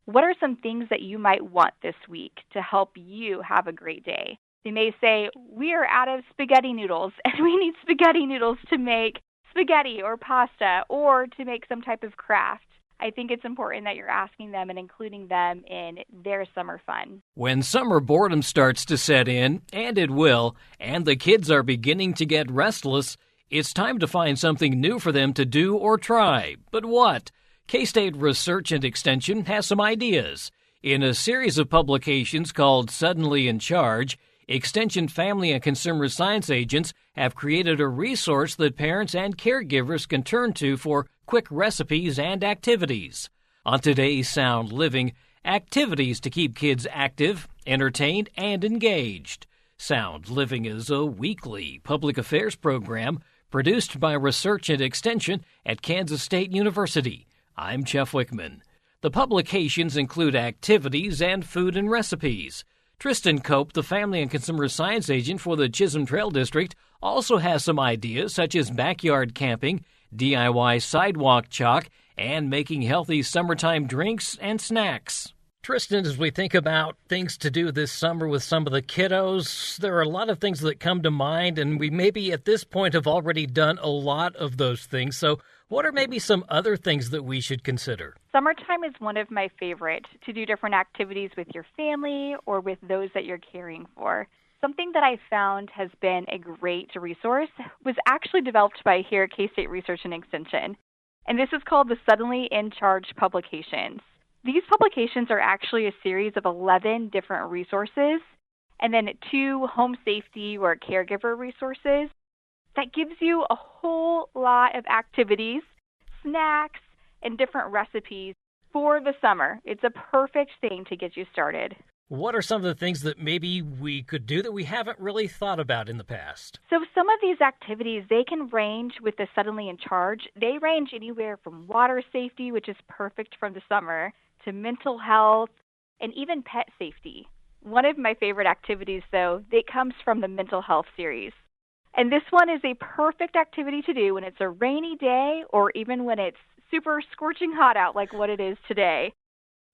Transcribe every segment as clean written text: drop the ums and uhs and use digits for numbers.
what are some things that you might want this week to help you have a great day? They may say, we are out of spaghetti noodles, and we need spaghetti noodles to make spaghetti or pasta or to make some type of craft. I think it's important that you're asking them and including them in their summer fun. When summer boredom starts to set in, and it will, and the kids are beginning to get restless, it's time to find something new for them to do or try. But what? K-State Research and Extension has some ideas. In a series of publications called Suddenly in Charge, Extension family and consumer science agents have created a resource that parents and caregivers can turn to for quick recipes and activities. On today's Sound Living, activities to keep kids active, entertained, and engaged. Sound Living is a weekly public affairs program produced by Research and Extension at Kansas State University. I'm Jeff Wickman. The publications include activities and food and recipes. Tristen Cope, the Family and Consumer Science Agent for the Chisholm Trail District, also has some ideas such as backyard camping, DIY sidewalk chalk, and making healthy summertime drinks and snacks. Tristen, as we think about things to do this summer with some of the kiddos, there are a lot of things that come to mind, and we maybe at this point have already done a lot of those things. So what are maybe some other things that we should consider? Summertime is one of my favorites, to do different activities with your family or with those that you're caring for. Something that I found has been a great resource was actually developed by here at K-State Research and Extension, and this is called the Suddenly in Charge publications. These publications are actually a series of 11 different resources and then 2 home safety or caregiver resources that gives you a whole lot of activities, snacks, and different recipes for the summer. It's a perfect thing to get you started. What are some of the things that maybe we could do that we haven't really thought about in the past? So some of these activities, they can range with the Suddenly in Charge. They range anywhere from water safety, which is perfect from the summer, to mental health, and even pet safety. One of my favorite activities, though, that comes from the mental health series. And this one is a perfect activity to do when it's a rainy day or even when it's super scorching hot out like what it is today.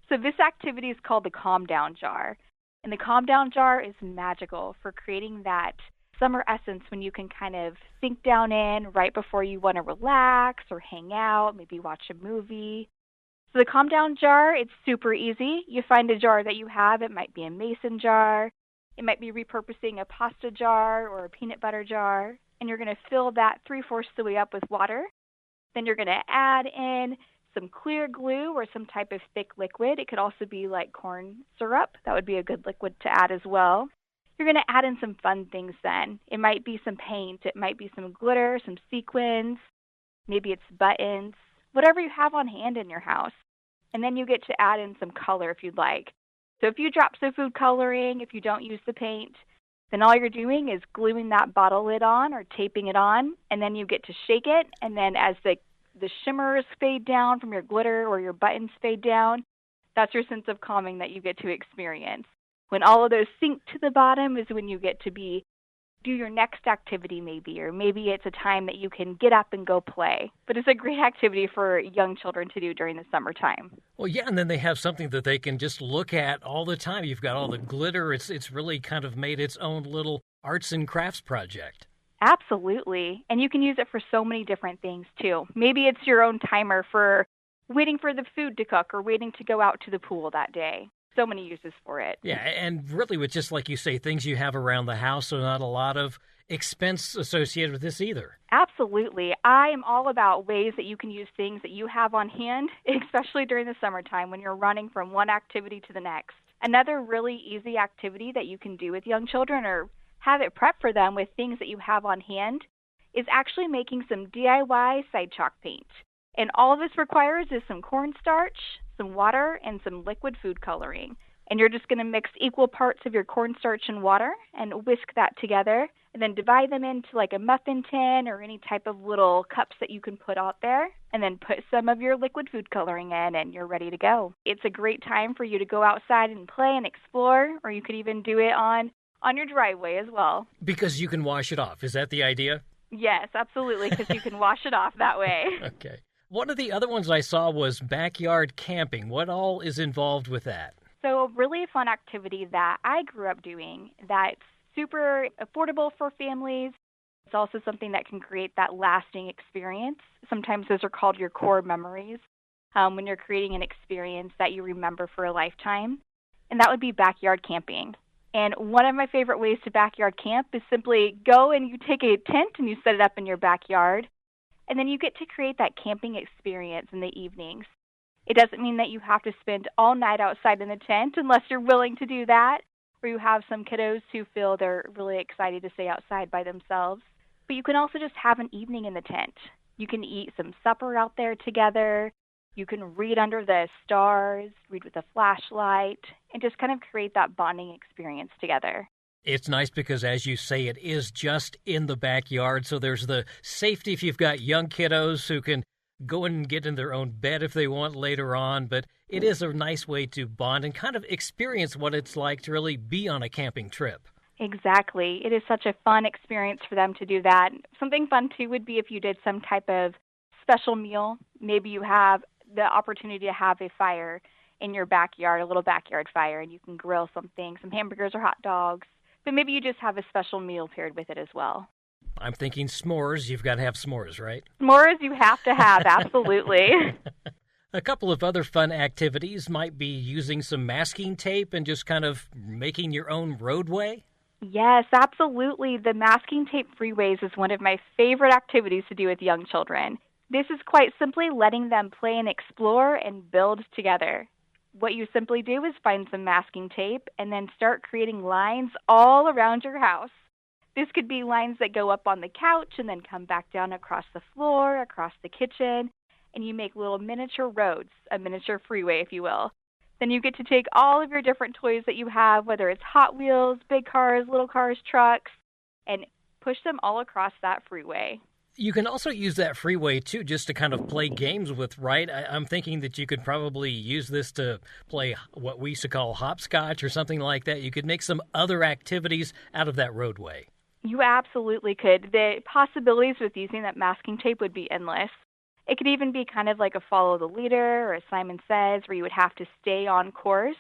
So this activity is called the Calm Down Jar. And the Calm Down Jar is magical for creating that summer essence when you can kind of sink down in right before you want to relax or hang out, maybe watch a movie. So the Calm Down Jar, it's super easy. You find a jar that you have. It might be a mason jar. It might be repurposing a pasta jar or a peanut butter jar. And you're going to fill that 3/4 the way up with water. Then you're going to add in some clear glue or some type of thick liquid. It could also be like corn syrup. That would be a good liquid to add as well. You're going to add in some fun things then. It might be some paint. It might be some glitter, some sequins. Maybe it's buttons. Whatever you have on hand in your house. And then you get to add in some color if you'd like. So if you drop some food coloring, if you don't use the paint, then all you're doing is gluing that bottle lid on or taping it on, and then you get to shake it. And then as the shimmers fade down from your glitter or your buttons fade down, that's your sense of calming that you get to experience. When all of those sink to the bottom is when you get to do your next activity maybe, or maybe it's a time that you can get up and go play. But it's a great activity for young children to do during the summertime. Well, yeah, and then they have something that they can just look at all the time. You've got all the glitter. It's really kind of made its own little arts and crafts project. Absolutely. And you can use it for so many different things, too. Maybe it's your own timer for waiting for the food to cook or waiting to go out to the pool that day. So many uses for it. Yeah, and really with just like you say, things you have around the house, so not a lot of expense associated with this either. Absolutely. I am all about ways that you can use things that you have on hand, especially during the summertime when you're running from one activity to the next. Another really easy activity that you can do with young children or have it prep for them with things that you have on hand is actually making some DIY side chalk paint. And all this requires is some cornstarch, some water, and some liquid food coloring. And you're just going to mix equal parts of your cornstarch and water and whisk that together and then divide them into like a muffin tin or any type of little cups that you can put out there and then put some of your liquid food coloring in and you're ready to go. It's a great time for you to go outside and play and explore, or you could even do it on your driveway as well. Because you can wash it off. Is that the idea? Yes, absolutely, because you can wash it off that way. Okay. One of the other ones I saw was backyard camping. What all is involved with that? So a really fun activity that I grew up doing that's super affordable for families. It's also something that can create that lasting experience. Sometimes those are called your core memories when you're creating an experience that you remember for a lifetime. And that would be backyard camping. And one of my favorite ways to backyard camp is simply go and you take a tent and you set it up in your backyard. And then you get to create that camping experience in the evenings. It doesn't mean that you have to spend all night outside in the tent unless you're willing to do that, or you have some kiddos who feel they're really excited to stay outside by themselves. But you can also just have an evening in the tent. You can eat some supper out there together. You can read under the stars, read with a flashlight, and just kind of create that bonding experience together. It's nice because, as you say, it is just in the backyard, so there's the safety if you've got young kiddos who can go in and get in their own bed if they want later on, but it is a nice way to bond and kind of experience what it's like to really be on a camping trip. Exactly. It is such a fun experience for them to do that. Something fun, too, would be if you did some type of special meal. Maybe you have the opportunity to have a fire in your backyard, a little backyard fire, and you can grill something, some hamburgers or hot dogs. But maybe you just have a special meal paired with it as well. I'm thinking s'mores. You've got to have s'mores, right? S'mores you have to have, absolutely. A couple of other fun activities might be using some masking tape and just kind of making your own roadway. Yes, absolutely. The masking tape freeways is one of my favorite activities to do with young children. This is quite simply letting them play and explore and build together. What you simply do is find some masking tape and then start creating lines all around your house. This could be lines that go up on the couch and then come back down across the floor, across the kitchen, and you make little miniature roads, a miniature freeway, if you will. Then you get to take all of your different toys that you have, whether it's Hot Wheels, big cars, little cars, trucks, and push them all across that freeway. You can also use that freeway, too, just to kind of play games with, right? I'm thinking that you could probably use this to play what we used to call hopscotch or something like that. You could make some other activities out of that roadway. You absolutely could. The possibilities with using that masking tape would be endless. It could even be kind of like a follow the leader or a Simon Says, where you would have to stay on course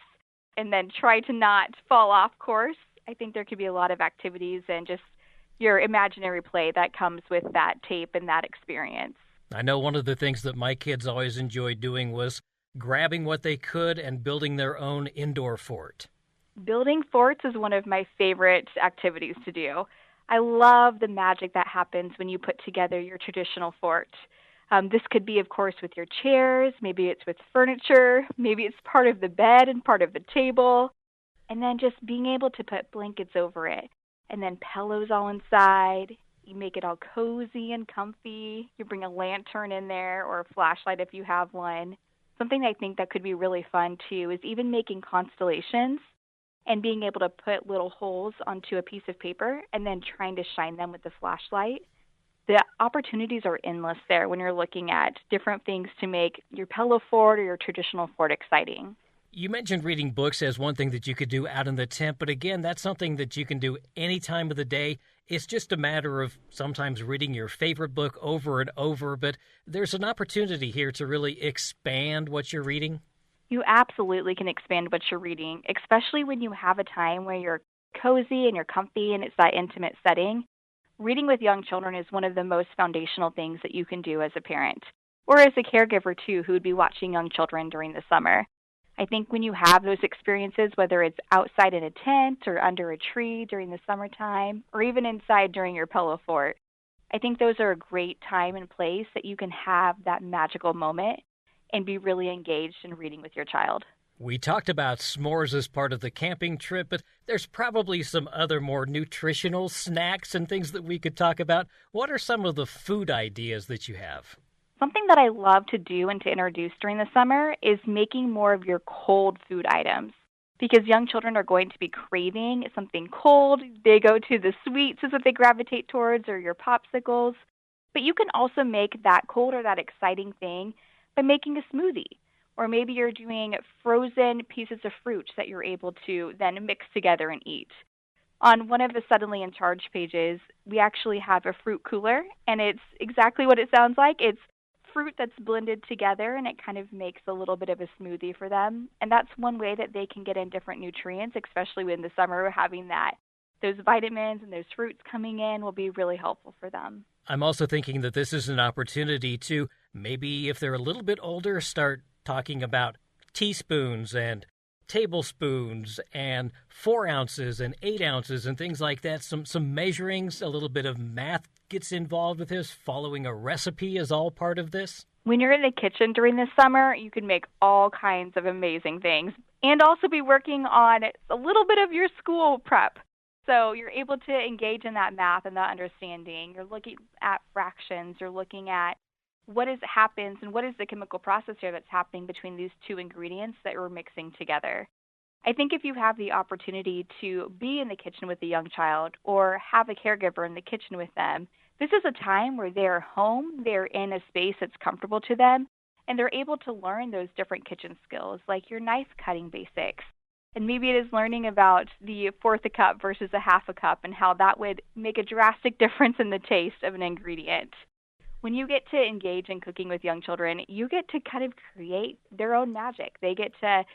and then try to not fall off course. I think there could be a lot of activities and just your imaginary play that comes with that tape and that experience. I know one of the things that my kids always enjoyed doing was grabbing what they could and building their own indoor fort. Building forts is one of my favorite activities to do. I love the magic that happens when you put together your traditional fort. This could be, of course, with your chairs. Maybe it's with furniture. Maybe it's part of the bed and part of the table. And then just being able to put blankets over it. And then pillows all inside. You make it all cozy and comfy. You bring a lantern in there or a flashlight if you have one. Something I think that could be really fun, too, is even making constellations and being able to put little holes onto a piece of paper and then trying to shine them with the flashlight. The opportunities are endless there when you're looking at different things to make your pillow fort or your traditional fort exciting. You mentioned reading books as one thing that you could do out in the tent, but again, that's something that you can do any time of the day. It's just a matter of sometimes reading your favorite book over and over, but there's an opportunity here to really expand what you're reading. You absolutely can expand what you're reading, especially when you have a time where you're cozy and you're comfy and it's that intimate setting. Reading with young children is one of the most foundational things that you can do as a parent, or as a caregiver, too, who would be watching young children during the summer. I think when you have those experiences, whether it's outside in a tent or under a tree during the summertime, or even inside during your pillow fort, I think those are a great time and place that you can have that magical moment and be really engaged in reading with your child. We talked about s'mores as part of the camping trip, but there's probably some other more nutritional snacks and things that we could talk about. What are some of the food ideas that you have? Something that I love to do and to introduce during the summer is making more of your cold food items. Because young children are going to be craving something cold. They go to the sweets is what they gravitate towards, or your popsicles. But you can also make that cold or that exciting thing by making a smoothie. Or maybe you're doing frozen pieces of fruit that you're able to then mix together and eat. On one of the Suddenly in Charge pages, we actually have a fruit cooler, and it's exactly what it sounds like. It's fruit that's blended together, and it kind of makes a little bit of a smoothie for them. And that's one way that they can get in different nutrients, especially in the summer, having those vitamins and those fruits coming in will be really helpful for them. I'm also thinking that this is an opportunity to maybe, if they're a little bit older, start talking about teaspoons and tablespoons and 4 ounces and 8 ounces and things like that. Some measurings, a little bit of math gets involved with this. Following a recipe is all part of this. When you're in the kitchen during the summer, you can make all kinds of amazing things and also be working on a little bit of your school prep. So you're able to engage in that math and that understanding. You're looking at fractions. You're looking at what happens and what is the chemical process here that's happening between these two ingredients that we're mixing together. I think if you have the opportunity to be in the kitchen with a young child or have a caregiver in the kitchen with them, this is a time where they're home, they're in a space that's comfortable to them, and they're able to learn those different kitchen skills, like your knife cutting basics. And maybe it is learning about the fourth a cup versus a half a cup and how that would make a drastic difference in the taste of an ingredient. When you get to engage in cooking with young children, you get to kind of create their own magic. They get to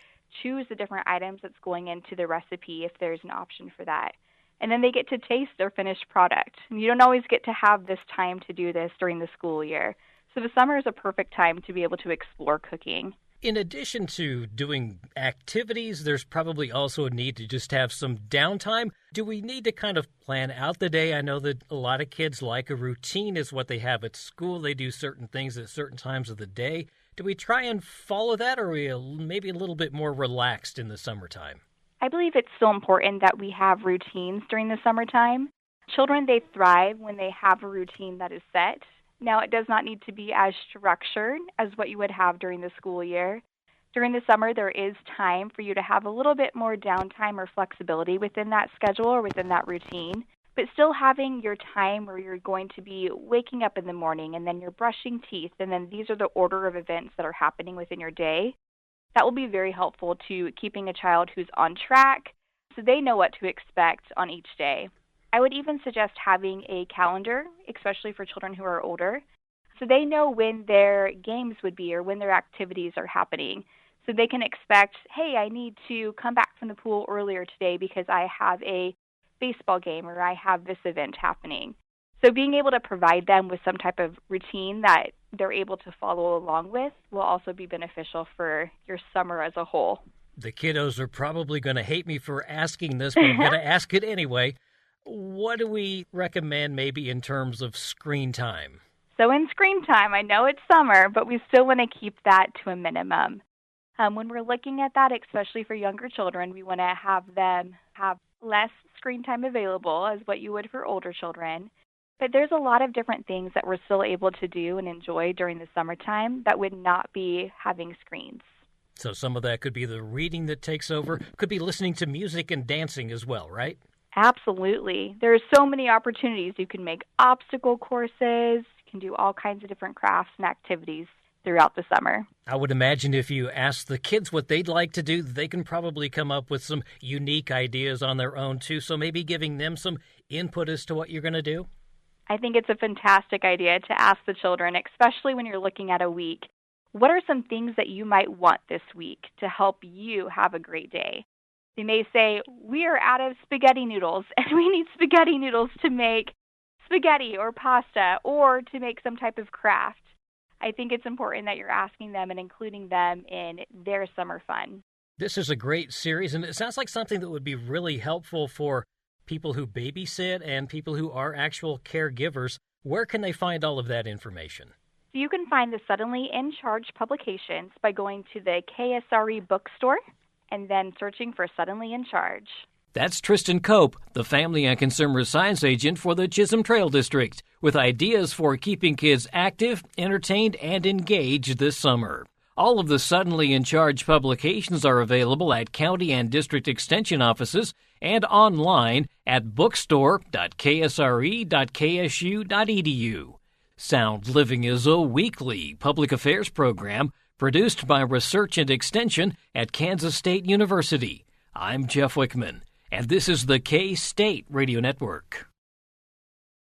choose the different items that's going into the recipe if there's an option for that. And then they get to taste their finished product. And you don't always get to have this time to do this during the school year. So the summer is a perfect time to be able to explore cooking. In addition to doing activities, there's probably also a need to just have some downtime. Do we need to kind of plan out the day? I know that a lot of kids like a routine is what they have at school. They do certain things at certain times of the day. Do we try and follow that, or are we maybe a little bit more relaxed in the summertime? I believe it's still important that we have routines during the summertime. Children, they thrive when they have a routine that is set. Now, it does not need to be as structured as what you would have during the school year. During the summer, there is time for you to have a little bit more downtime or flexibility within that schedule or within that routine, but still having your time where you're going to be waking up in the morning and then you're brushing teeth, and then these are the order of events that are happening within your day. That will be very helpful to keeping a child who's on track so they know what to expect on each day. I would even suggest having a calendar, especially for children who are older, so they know when their games would be or when their activities are happening. So they can expect, hey, I need to come back from the pool earlier today because I have a baseball game or I have this event happening. So being able to provide them with some type of routine that they're able to follow along with will also be beneficial for your summer as a whole. The kiddos are probably going to hate me for asking this, but I'm going to ask it anyway. What do we recommend maybe in terms of screen time? So in screen time, I know it's summer, but we still want to keep that to a minimum. When we're looking at that, especially for younger children, we want to have them have less screen time available as what you would for older children. But there's a lot of different things that we're still able to do and enjoy during the summertime that would not be having screens. So some of that could be the reading that takes over, could be listening to music and dancing as well, right? Absolutely. There are so many opportunities. You can make obstacle courses, you can do all kinds of different crafts and activities throughout the summer. I would imagine if you ask the kids what they'd like to do, they can probably come up with some unique ideas on their own too, so maybe giving them some input as to what you're going to do. I think it's a fantastic idea to ask the children, especially when you're looking at a week, what are some things that you might want this week to help you have a great day? They may say, we are out of spaghetti noodles, and we need spaghetti noodles to make spaghetti or pasta or to make some type of craft. I think it's important that you're asking them and including them in their summer fun. This is a great series, and it sounds like something that would be really helpful for people who babysit and people who are actual caregivers. Where can they find all of that information? You can find the Suddenly in Charge publications by going to the KSRE bookstore and then searching for Suddenly in Charge. That's Tristen Cope, the Family and Consumer Science Agent for the Chisholm Trail District, with ideas for keeping kids active, entertained, and engaged this summer. All of the Suddenly in Charge publications are available at county and district extension offices and online at bookstore.ksre.ksu.edu. Sound Living is a weekly public affairs program produced by Research and Extension at Kansas State University. I'm Jeff Wickman, and this is the K-State Radio Network.